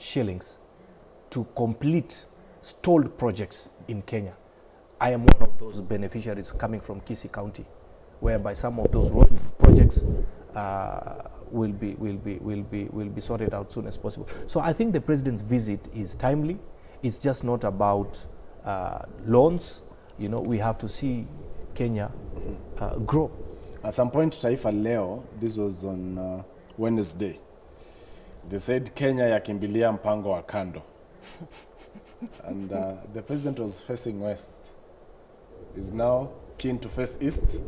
shillings to complete stalled projects in Kenya. I am one of those beneficiaries coming from Kisii County, whereby some of those road projects will be sorted out soon as possible. So I think the president's visit is timely. It's just not about loans. You know, we have to see Kenya grow. At some point, Taifa Leo, this was on Wednesday, they said Kenya yakimbilia mpango wa kando. And the president was facing west. Is now keen to face east.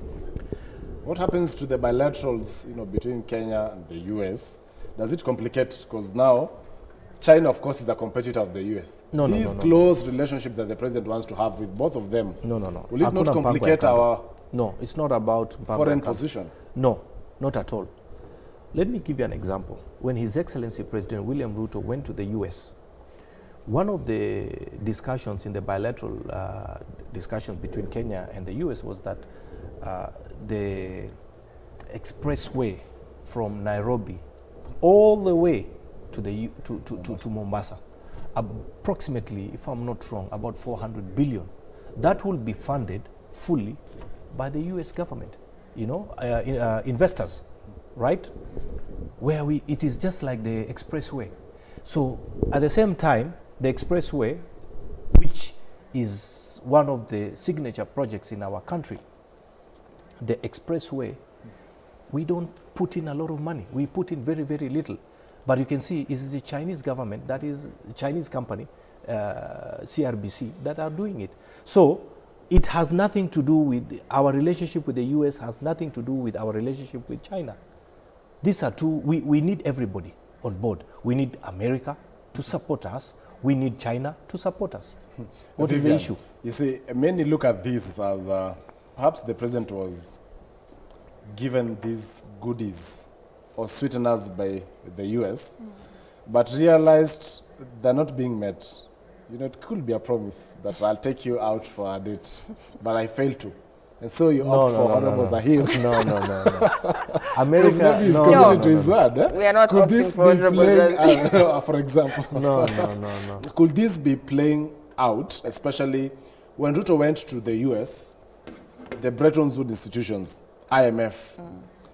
What happens to the bilaterals, you know, between Kenya and the US? Does it complicate? Because now China, of course, is a competitor of the US. This close relationship that the president wants to have with both of them. No. Will it not complicate our? No, it's not about foreign position. No, not at all. Let me give you an example. When His Excellency President William Ruto went to the US, one of the discussions in the bilateral discussions between Kenya and the US was that the expressway from Nairobi all the way to the to Mombasa, approximately, if I'm not wrong, about 400 billion, that will be funded fully by the US government, you know, investors, right? Where it is just like the expressway. So at the same time, the expressway, which is one of the signature projects in our country, the expressway, we don't put in a lot of money. We put in very, very little. But you can see it is the Chinese government, that is a Chinese company, CRBC, that are doing it. So it has nothing to do with our relationship with the US, has nothing to do with our relationship with China. These are two, we need everybody on board. We need America to support us. We need China to support us. What is the issue? You see, many look at this as perhaps the president was given these goodies or sweeteners by the US, but realized they're not being met. You know, it could be a promise that I'll take you out for a date, but I failed to. And so you opt for Honorable Zahir. No. America, maybe he's committed to his word. We are not could this for be playing, for example? No. Could this be playing out, especially when Ruto went to the US, the Bretton Woods institutions, IMF,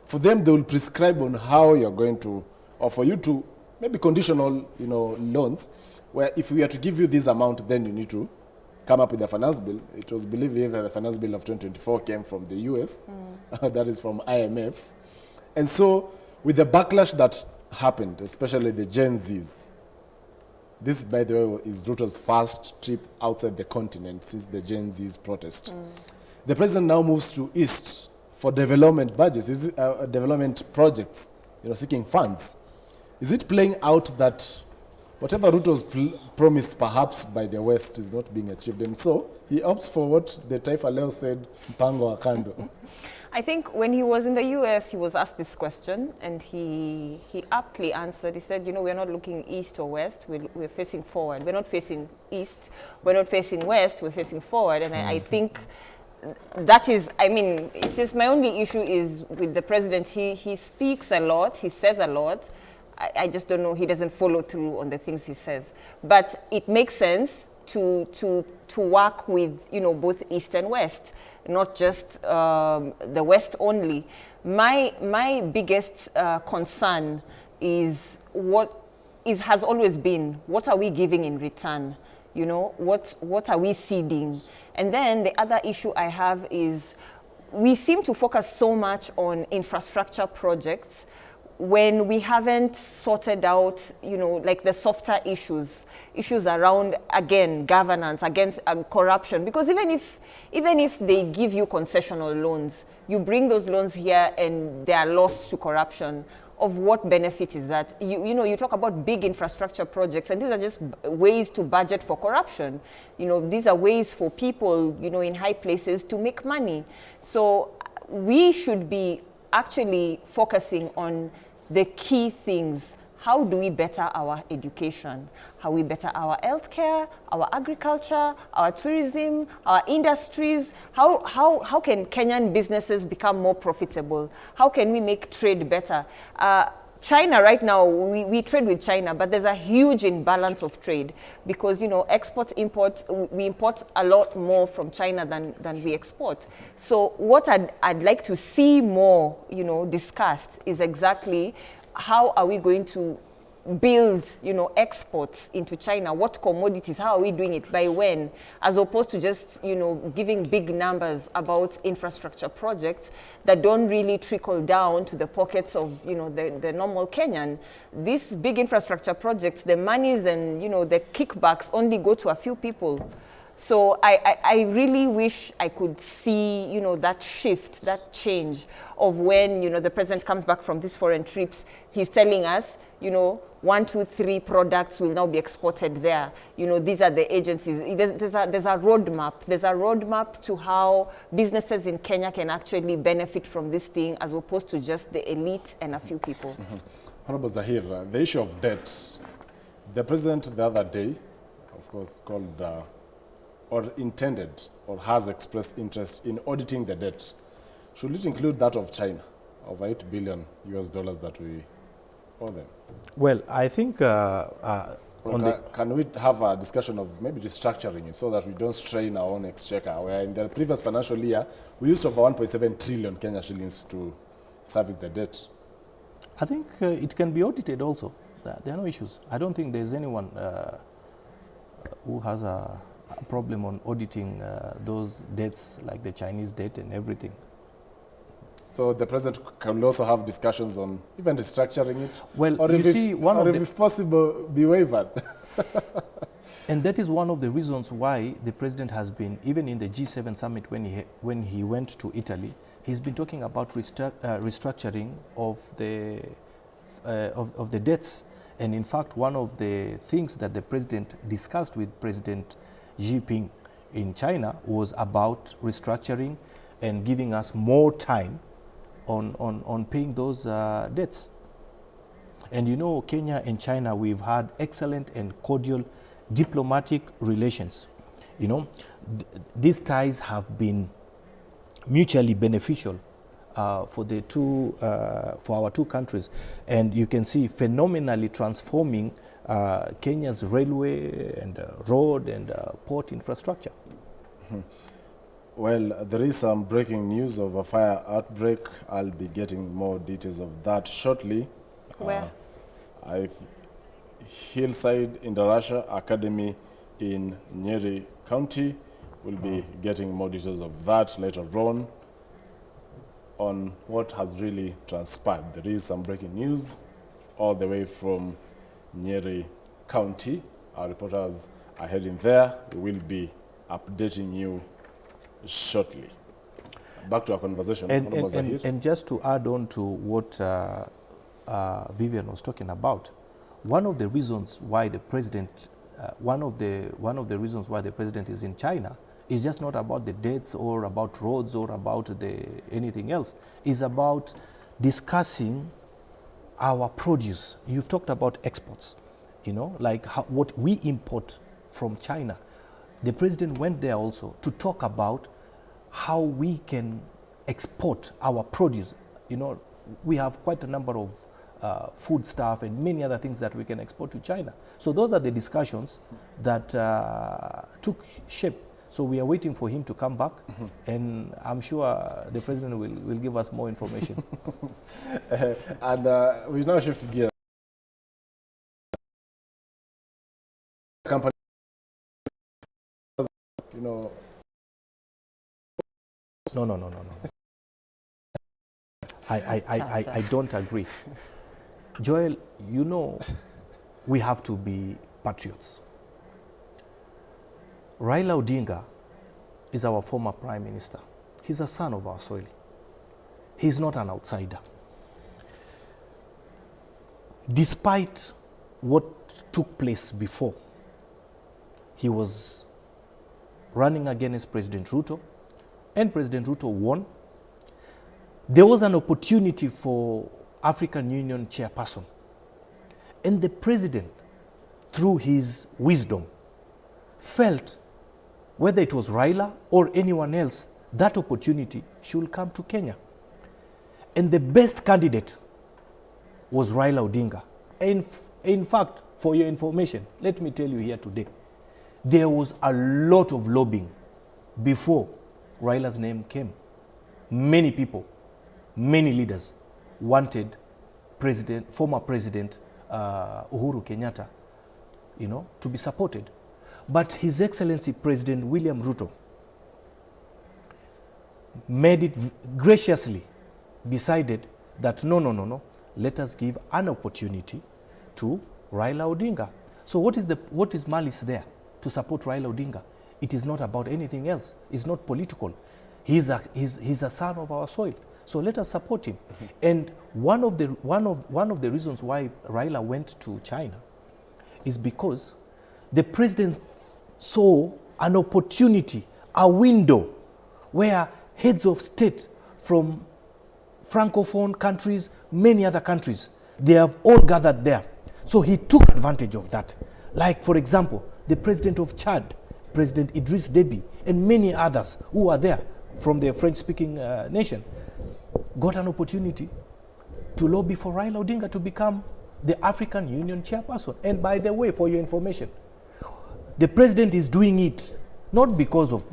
for them they will prescribe on how you're going to, or for you to, maybe conditional, you know, loans, where if we are to give you this amount, then you need to come up with a finance bill. It was believed that the finance bill of 2024 came from the US, that is from IMF. And so with the backlash that happened, especially the Gen Zs, this, by the way, is Ruto's first trip outside the continent since the Gen Z's protest. The president now moves to East for development budgets, development projects, you know, seeking funds. Is it playing out that whatever Ruto's promised perhaps by the West is not being achieved, and so he opts for what the Taifa Leo said, mpango wa kando? I think when he was in the US, he was asked this question, and he aptly answered. He said, you know, we're not looking east or west, we're facing forward. We're not facing east, we're not facing west, we're facing forward. And I think that is, I mean, it's just my only issue is with the president. He speaks a lot, he says a lot. I just don't know, he doesn't follow through on the things he says. But it makes sense to work with, you know, both East and West, not just the West only. My biggest concern is has always been, what are we giving in return? You know, what are we ceding? And then the other issue I have is we seem to focus so much on infrastructure projects when we haven't sorted out, you know, like the softer issues around, again, governance, against corruption. Because even if they give you concessional loans, you bring those loans here and they are lost to corruption. Of what benefit is that? You know, you talk about big infrastructure projects, and these are just ways to budget for corruption. You know, these are ways for people, you know, in high places to make money. So we should be actually focusing on the key things. How do we better our education? How we better our healthcare, our agriculture, our tourism, our industries? How can Kenyan businesses become more profitable? How can we make trade better? China right now, we trade with China, but there's a huge imbalance of trade because, you know, import, we import a lot more from China than we export. So what I'd like to see more, you know, discussed is exactly how are we going to build, you know, exports into China? What commodities? How are we doing it? By when? As opposed to just, you know, giving big numbers about infrastructure projects that don't really trickle down to the pockets of, you know, the normal Kenyan. These big infrastructure projects, the monies and, you know, the kickbacks only go to a few people. So I really wish I could see, you know, that shift, that change of when, you know, the president comes back from these foreign trips, he's telling us, you know, 1, 2, 3 products will now be exported there. You know, these are the agencies. There's a roadmap. There's a roadmap to how businesses in Kenya can actually benefit from this thing as opposed to just the elite and a few people. Honorable Zahir, the issue of debt. The president the other day, of course, called or intended or has expressed interest in auditing the debt. Should it include that of China, of $8 billion that we owe them? Well, I think can we have a discussion of maybe restructuring it so that we don't strain our own exchequer? Where in the previous financial year, we used over 1.7 trillion Kenya shillings to service the debt. I think it can be audited also. There are no issues. I don't think there's anyone who has a problem on auditing those debts, like the Chinese debt and everything. So the president can also have discussions on even restructuring it? Well, or you see, if possible, be waived. And that is one of the reasons why the president has been, even in the G7 summit when he went to Italy, he's been talking about restructuring of the debts. And in fact, one of the things that the president discussed with President Xi Jinping in China was about restructuring and giving us more time on paying those debts. And you know, Kenya and China, we've had excellent and cordial diplomatic relations. You know, these ties have been mutually beneficial for our two countries, and you can see phenomenally transforming Kenya's railway and road and port infrastructure. Mm-hmm. Well, there is some breaking news of a fire outbreak. I'll be getting more details of that shortly. Where? Hillside Indarasha Academy in Nyeri County. We'll be getting more details of that later on what has really transpired. There is some breaking news all the way from Nyeri County. Our reporters are heading there. We will be updating you shortly. Back to our conversation. And just to add on to what Vivian was talking about, one of the reasons why the president, one of the reasons why the president is in China is just not about the debts or about roads or about anything else. It's about discussing our produce. You've talked about exports, you know, like what we import from China. The president went there also to talk about how we can export our produce. You know, we have quite a number of food stuff and many other things that we can export to China. So those are the discussions that took shape. So we are waiting for him to come back, and I'm sure the president will give us more information. And we now shift gears. Company, you know. No. I don't agree. Joel, you know, we have to be patriots. Raila Odinga is our former prime minister. He's a son of our soil. He's not an outsider. Despite what took place before, he was running against President Ruto, and President Ruto won. There was an opportunity for African Union chairperson, and the president, through his wisdom, felt whether it was Raila or anyone else, that opportunity should come to Kenya. And the best candidate was Raila Odinga. In fact, for your information, let me tell you here today, there was a lot of lobbying before Raila's name came. Many people, many leaders wanted former President Uhuru Kenyatta, to be supported. But His Excellency President William Ruto made it graciously decided that no, let us give an opportunity to Raila Odinga. So what is malice there to support Raila Odinga? It is not about anything else. It's not political. He's a son of our soil. So let us support him. Mm-hmm. And one of the reasons why Raila went to China is because the president saw an opportunity, a window where heads of state from Francophone countries, many other countries, they have all gathered there. So he took advantage of that. Like, for example, the president of Chad, President Idriss Deby, and many others who are there from the French-speaking nation, got an opportunity to lobby for Raila Odinga to become the African Union chairperson. And by the way, for your information, the president is doing it not because of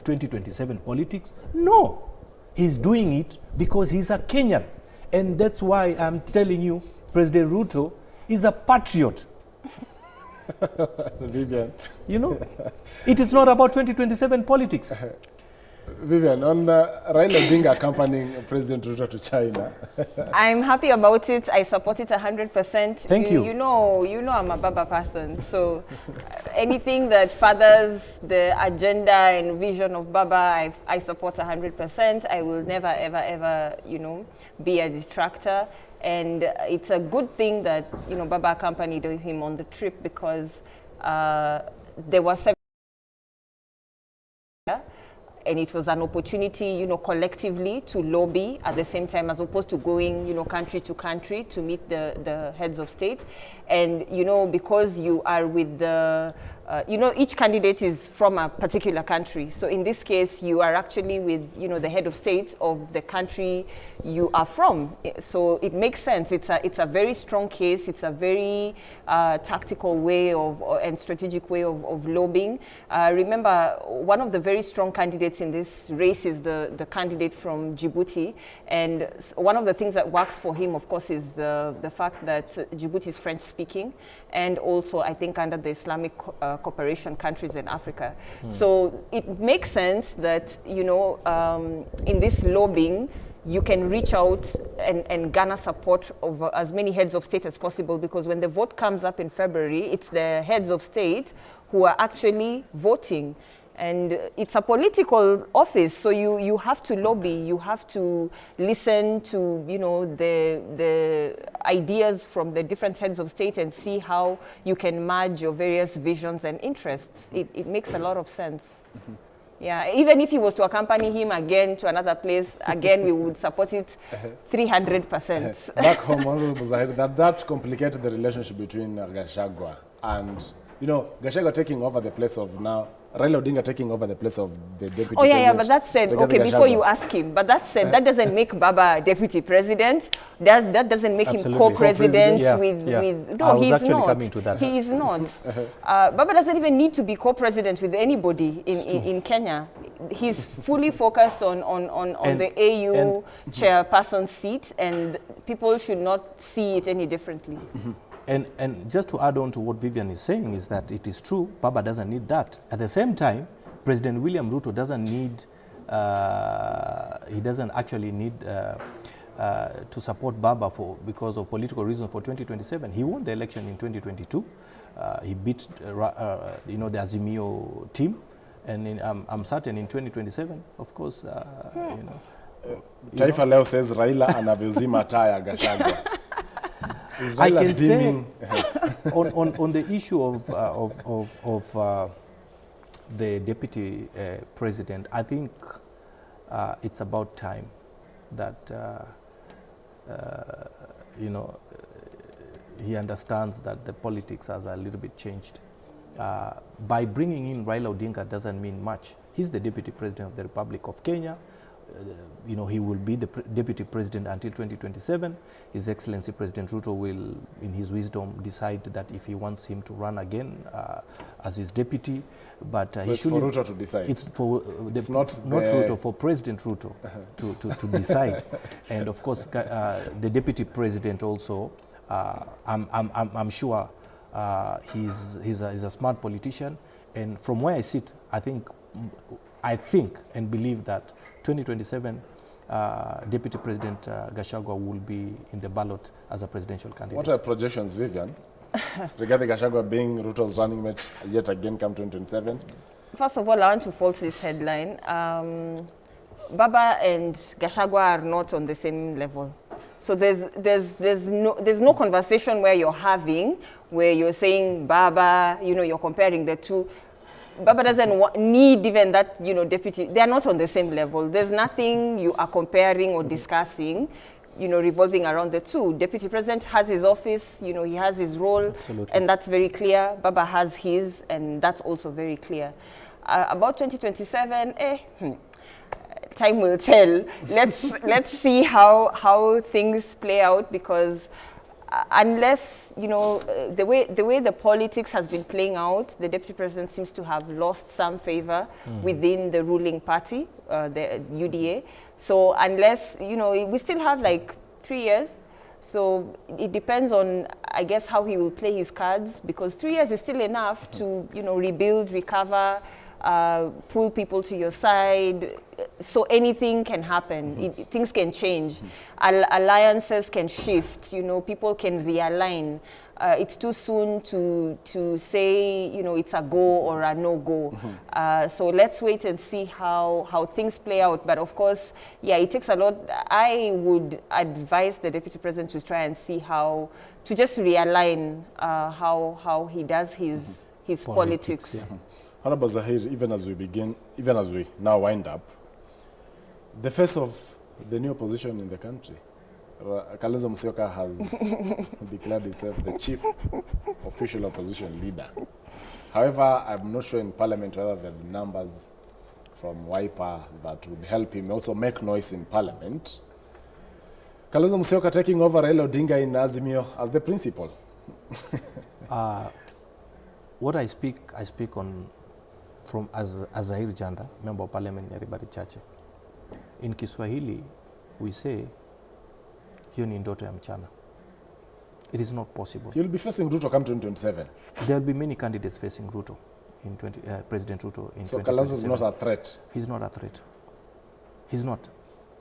2027 politics. No, he's doing it because he's a Kenyan. And that's why I'm telling you, President Ruto is a patriot. Vivian. It is not about 2027 politics. Vivian, on Raila Odinga accompanying President Ruto to China. I'm happy about it. I support it 100%. Thank you. You know I'm a Baba person. So anything that furthers the agenda and vision of Baba, I support 100%. I will never, ever, be a detractor. And it's a good thing that, Baba accompanied him on the trip because there were 7 and it was an opportunity, collectively to lobby at the same time as opposed to going, country to country to meet the heads of state. And, because you are with the, each candidate is from a particular country. So in this case, you are actually with, the head of state of the country you are from. So it makes sense. It's a very strong case. It's a very tactical way and strategic way of lobbying. Remember, one of the very strong candidates in this race is the candidate from Djibouti. And one of the things that works for him, of course, is the fact that Djibouti is French-speaking, and also, I think, under the Islamic cooperation countries in Africa. So it makes sense that, in this lobbying, you can reach out and garner support of as many heads of state as possible, because when the vote comes up in February, it's the heads of state who are actually voting. And it's a political office, so you have to lobby, you have to listen to, the ideas from the different heads of state and see how you can merge your various visions and interests. It makes a lot of sense. Mm-hmm. Yeah, even if he was to accompany him again to another place, again, we would support it 300%. Back home, Honorable Zahir, that complicated the relationship between Gachagua and, Gachagua taking over the place of now, Raila Odinga taking over the place of the deputy president. Oh, yeah, but that said, okay, before you ask him, but that said, that doesn't make Baba deputy president. That doesn't make him co-president with. No, he's not. Coming to that. He is not. Baba doesn't even need to be co-president with anybody in Kenya. He's fully focused on the AU chairperson seat, and people should not see it any differently. Mm-hmm. And just to add on to what Vivian is saying is that it is true, Baba doesn't need that. At the same time, President William Ruto doesn't need, he doesn't actually need to support Baba because of political reasons for 2027. He won the election in 2022. He beat, the Azimio team. And I'm certain in 2027, of course, Taifa Leo says Raila anavyozima taa ya Gachagua. I can say on the issue of the deputy president, I think it's about time that he understands that the politics has a little bit changed. By bringing in Raila Odinga doesn't mean much. He's the deputy president of the Republic of Kenya. you know, he will be the deputy president until 2027. His Excellency President Ruto will, in his wisdom, decide that if he wants him to run again as his deputy. But so it's for Ruto to decide. It's for not Ruto, for President Ruto to decide. And of course, the deputy president also. I'm sure he's a smart politician, and from where I sit, I think and believe that 2027 Deputy President Gachagua will be in the ballot as a presidential candidate. What are projections, Vivian, regarding Gachagua being Ruto's running mate yet again come 2027? First of all, I want to false this headline. Baba and Gachagua are not on the same level. So there's no conversation where you're having where you're saying Baba, you know, you're comparing the two. Baba doesn't need even that, you know, deputy. They are not on the same level. There's nothing you are comparing or discussing, you know, revolving around the two. Deputy president has his office, you know, he has his role. Absolutely. And that's very clear. Baba has his, and that's also very clear. About 2027, time will tell. Let's see how things play out, because unless, you know, the way the politics has been playing out, the deputy president seems to have lost some favor within the ruling party, the UDA. So unless, you know, we still have like 3 years. So it depends on, I guess, how he will play his cards, because 3 years is still enough to, you know, rebuild, recover, pull people to your side. So anything can happen. Things can change. Alliances can shift. You know, people can realign. It's too soon to say, you know, it's a go or a no go. So let's wait and see how things play out. But of course, yeah, it takes a lot. I would advise the deputy president to try and see to just realign how he does his politics. Yeah. Honorable Zahir, even as we now wind up, the face of the new opposition in the country, Kalonzo Musyoka has declared himself the chief official opposition leader. However, I'm not sure in Parliament whether there are numbers from Wiper that would help him also make noise in Parliament. Kalonzo Musyoka taking over Raila Odinga in Azimio as the principal. What I speak on from as Zahir Janda, member of Parliament Nyaribari Chache. In Kiswahili, we say, hiyo ni ndoto ya mchana. It is not possible. You'll be facing Ruto come 2027. There will be many candidates facing Ruto in President Ruto in 2027. So Kalonzo is not a threat? He's not a threat. He's not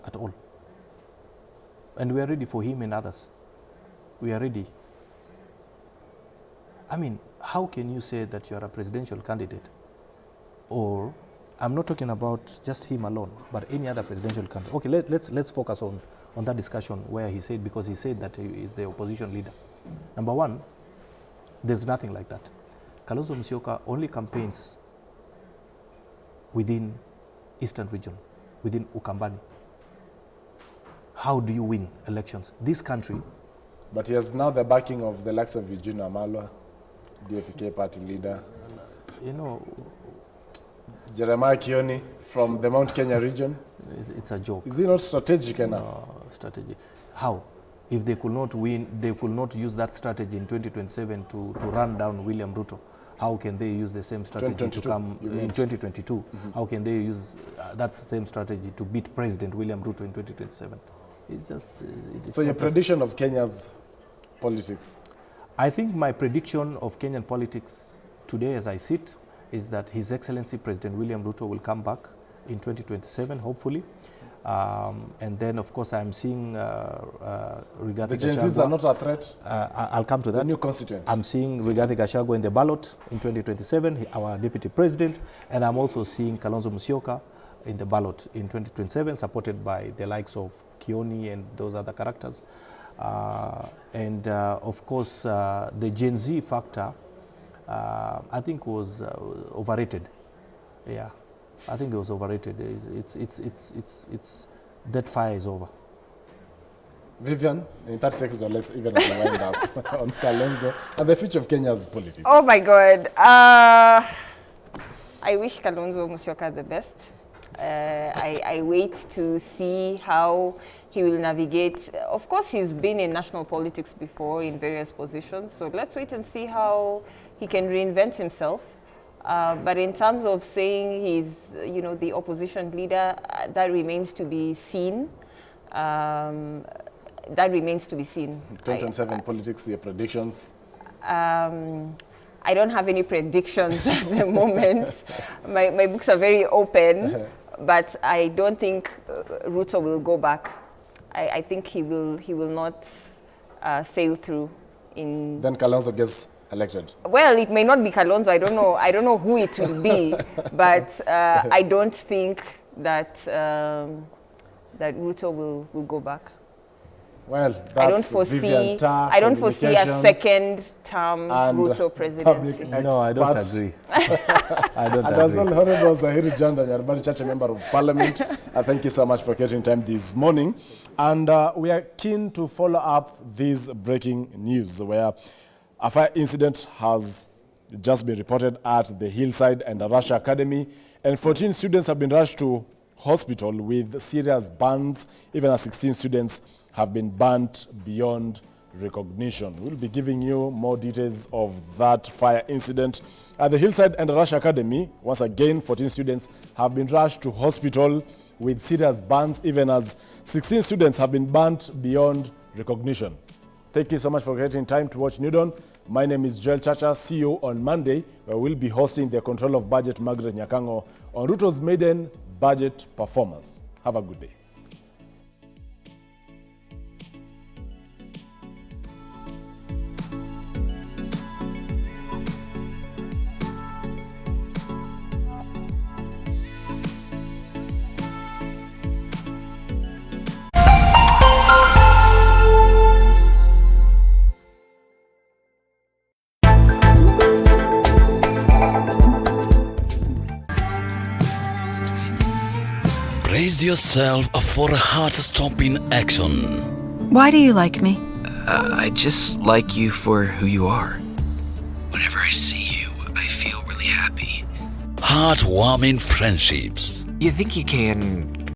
at all. And we are ready for him and others. We are ready. I mean, how can you say that you are a presidential candidate? Or, I'm not talking about just him alone, but any other presidential candidate. Okay, let's focus on that discussion where he said, because he said that he is the opposition leader. Number one, there's nothing like that. Kalonzo Musyoka only campaigns within Eastern region, within Ukambani. How do you win elections? This country. But he has now the backing of the likes of Eugene Wamalwa, DAPK party leader. You know, Jeremiah Kioni from the Mount Kenya region. It's a joke. Is he not strategic enough? No, strategy. How? If they could not win, they could not use that strategy in 2027 to run down William Ruto. How can they use the same strategy to come in 2022? How can they use that same strategy to beat President William Ruto in 2027? It's just. So your prediction of Kenya's politics? I think my prediction of Kenyan politics today, as I sit, is that His Excellency President William Ruto will come back in 2027, hopefully. And then, of course, I'm seeing Rigathi Gachagua. The Gen Zs are not a threat? I'll come to that. The new constituent. I'm seeing Rigathi Gachagua in the ballot in 2027, our deputy president, and I'm also seeing Kalonzo Musyoka in the ballot in 2027, supported by the likes of Kioni and those other characters. Of course, the Gen Z factor, I think was overrated. Yeah, I think it was overrated. It's that fire is over. Vivian, in 30 seconds or less, even as we wind up on Kalonzo and the future of Kenya's politics. Oh my God. I wish Kalonzo Musyoka the best. I wait to see how he will navigate. Of course, he's been in national politics before in various positions, so let's wait and see how he can reinvent himself. But in terms of saying he's, the opposition leader, that remains to be seen. That remains to be seen. 2027 politics, your predictions? I don't have any predictions at the moment. My books are very open, but I don't think Ruto will go back. I think he will not sail through in. Then Kalonzo gets elected. Well, it may not be Kalonzo. I don't know who it will be, but I don't think that that Ruto will go back. Well, that's I don't foresee a second-term Ruto presidency. No, I don't agree. I don't agree. As well, Honorable Zahiri Janda, Nyaribari Chache Member of Parliament, thank you so much for getting time this morning. And we are keen to follow up this breaking news where a fire incident has just been reported at the Hillside and Russia Academy, and 14 students have been rushed to hospital with serious burns. Even as 16 students have been burnt beyond recognition. We'll be giving you more details of that fire incident at the Hillside and Rush Academy. Once again, 14 students have been rushed to hospital with serious burns, even as 16 students have been burnt beyond recognition. Thank you so much for getting time to watch Newdon. My name is Joel Chacha. See you on Monday, where we'll be hosting the Control of Budget Margaret Nyakango on Ruto's maiden budget performance. Have a good day. Brace yourself for a heart-stopping action. Why do you like me? I just like you for who you are. Whenever I see you, I feel really happy. Heartwarming friendships. You think you can